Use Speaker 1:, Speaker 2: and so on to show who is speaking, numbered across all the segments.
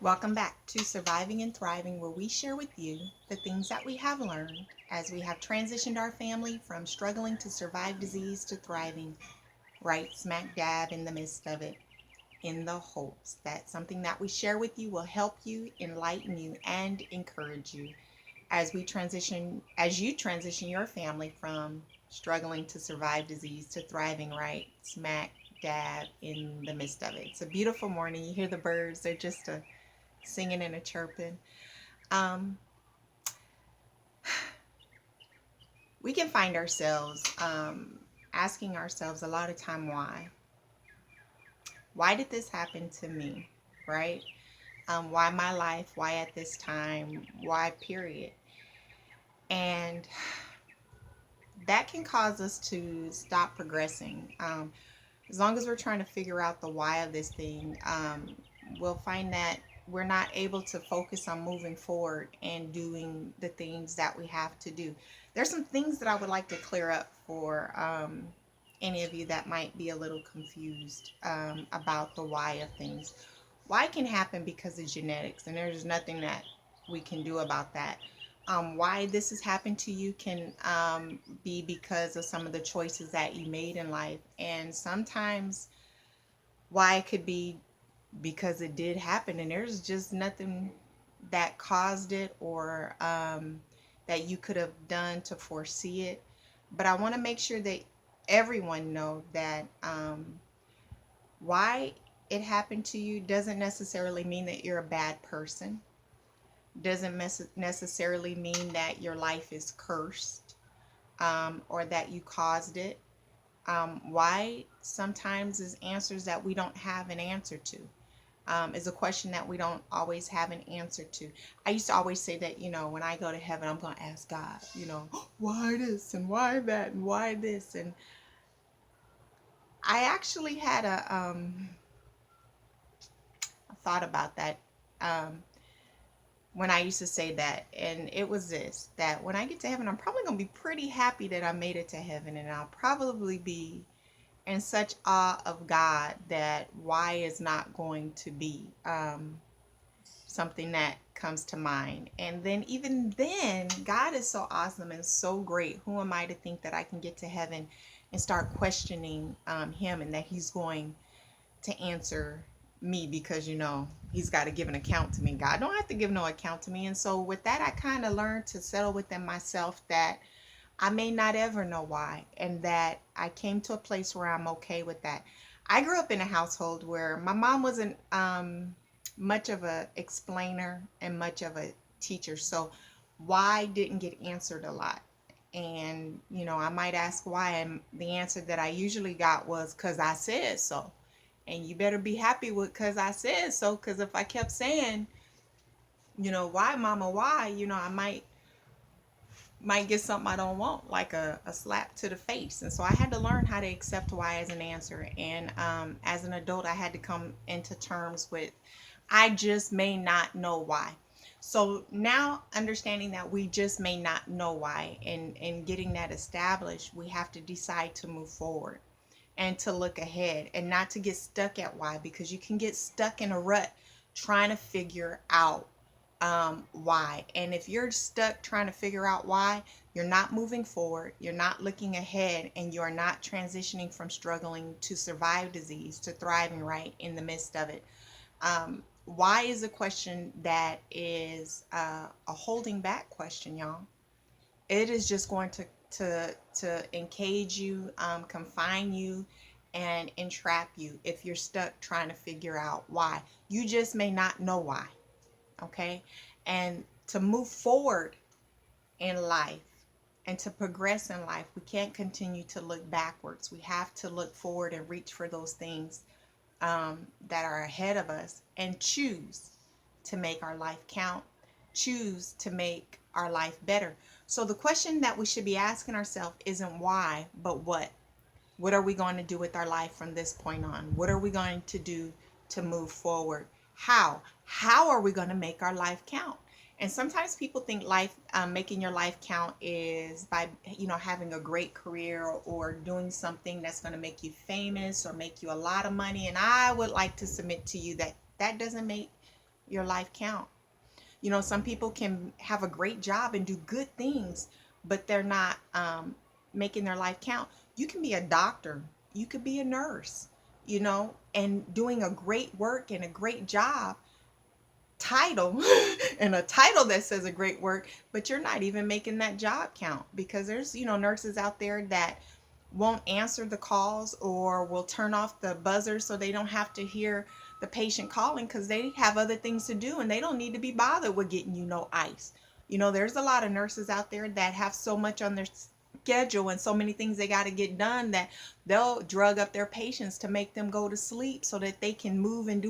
Speaker 1: Welcome back to Surviving and Thriving, where we share with you the things that we have learned as we have transitioned our family from struggling to survive disease to thriving right smack dab in the midst of it, in the hopes that something that we share with you will help you, enlighten you, and encourage you as you transition your family from struggling to survive disease to thriving right smack dab in the midst of it. It's a beautiful morning. You hear the birds, they're just singing and a chirping. Um, we can find ourselves asking ourselves a lot of time why. Why did this happen to me? Right? Why my life? Why at this time? Why, period? And that can cause us to stop progressing. As long as we're trying to figure out the why of this thing, we'll find that we're not able to focus on moving forward and doing the things that we have to do. There's some things that I would like to clear up for any of you that might be a little confused about the why of things. Why can happen because of genetics, and there's nothing that we can do about that. Why this has happened to you can be because of some of the choices that you made in life, and sometimes why it could be because it did happen, and there's just nothing that caused it or that you could have done to foresee it. But I want to make sure that everyone know that why it happened to you doesn't necessarily mean that you're a bad person, doesn't necessarily mean that your life is cursed or that you caused it. Why sometimes is answers that we don't have an answer to. Is a question that we don't always have an answer to. I used to always say that, when I go to heaven, I'm going to ask God, why this and why that and why this. And I actually had a thought about that when I used to say that. And it was this, that when I get to heaven, I'm probably going to be pretty happy that I made it to heaven. And I'll probably be in such awe of God that why is not going to be something that comes to mind. And then, even then, God is so awesome and so great. Who am I to think that I can get to heaven and start questioning Him and that He's going to answer me because, He's got to give an account to me? God don't have to give no account to me. And so, with that, I kind of learned to settle within myself that I may not ever know why, and that I came to a place where I'm okay with that. I grew up in a household where my mom wasn't much of a explainer and much of a teacher, so why didn't get answered a lot. And I might ask why, and the answer that I usually got was because I said so. And you better be happy with because I said so, because if I kept saying, why, mama, why, I might get something I don't want, like a slap to the face. And so I had to learn how to accept why as an answer. And as an adult, I had to come into terms with, I just may not know why. So now, understanding that we just may not know why, and getting that established, we have to decide to move forward and to look ahead and not to get stuck at why, because you can get stuck in a rut trying to figure out why. And if you're stuck trying to figure out why, you're not moving forward, you're not looking ahead, and you're not transitioning from struggling to survive disease to thriving right in the midst of it. Why is a question that is a holding back question, y'all. It is just going to encage you, confine you, and entrap you if you're stuck trying to figure out why. You just may not know why. Okay. And to move forward in life and to progress in life, we can't continue to look backwards. We have to look forward and reach for those things that are ahead of us, and choose to make our life count, choose to make our life better. So the question that we should be asking ourselves isn't why, but what. What are we going to do with our life from this point on? What are we going to do to move forward? How are we going to make our life count? And sometimes people think life, making your life count is by, having a great career, or doing something that's going to make you famous or make you a lot of money. And I would like to submit to you that that doesn't make your life count. You know, some people can have a great job and do good things, but they're not making their life count. You can be a doctor, you could be a nurse, you know, and doing a great work and a great job title and a title that says a great work, but you're not even making that job count, because there's, you know, nurses out there that won't answer the calls or will turn off the buzzer so they don't have to hear the patient calling because they have other things to do and they don't need to be bothered with getting you no ice. You know, there's a lot of nurses out there that have so much on their schedule and so many things they got to get done that they'll drug up their patients to make them go to sleep so that they can move and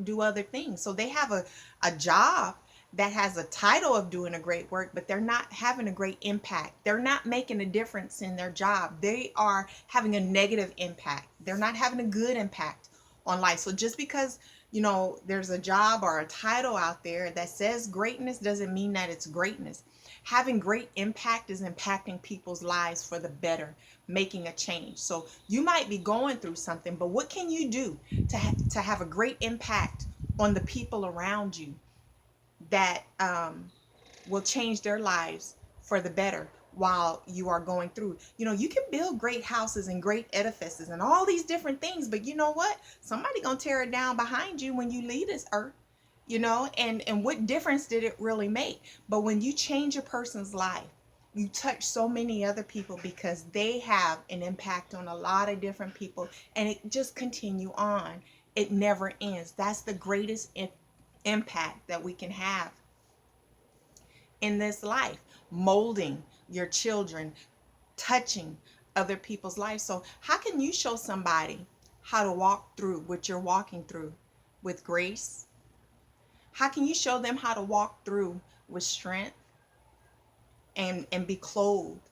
Speaker 1: do other things. So they have a job that has a title of doing a great work, but they're not having a great impact. They're not making a difference in their job. They are having a negative impact. They're not having a good impact on life. So just because, you know, there's a job or a title out there that says greatness doesn't mean that it's greatness. Having great impact is impacting people's lives for the better, making a change. So you might be going through something, but what can you do to have a great impact on the people around you that will change their lives for the better while you are going through? You know, you can build great houses and great edifices and all these different things, but you know what? Somebody gonna tear it down behind you when you leave this earth. You know, and what difference did it really make? But when you change a person's life, you touch so many other people because they have an impact on a lot of different people, and it just continue on. It never ends. That's the greatest impact that we can have in this life, molding your children, touching other people's lives. So how can you show somebody how to walk through what you're walking through with grace? How can you show them how to walk through with strength and be clothed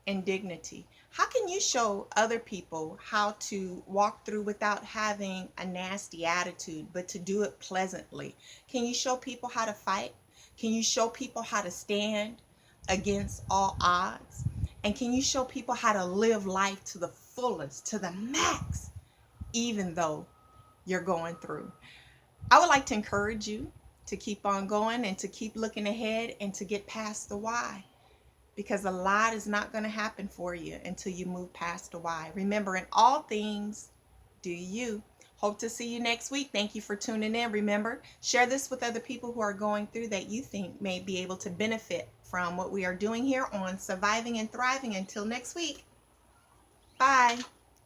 Speaker 1: in dignity? How can you show other people how to walk through without having a nasty attitude, but to do it pleasantly? Can you show people how to fight? Can you show people how to stand against all odds? And can you show people how to live life to the fullest, to the max, even though you're going through? I would like to encourage you to keep on going and to keep looking ahead and to get past the why, because a lot is not going to happen for you until you move past the why. Remember, in all things, do you. Hope to see you next week. Thank you for tuning in. Remember, share this with other people who are going through that you think may be able to benefit from what we are doing here on Surviving and Thriving. Until next week, bye.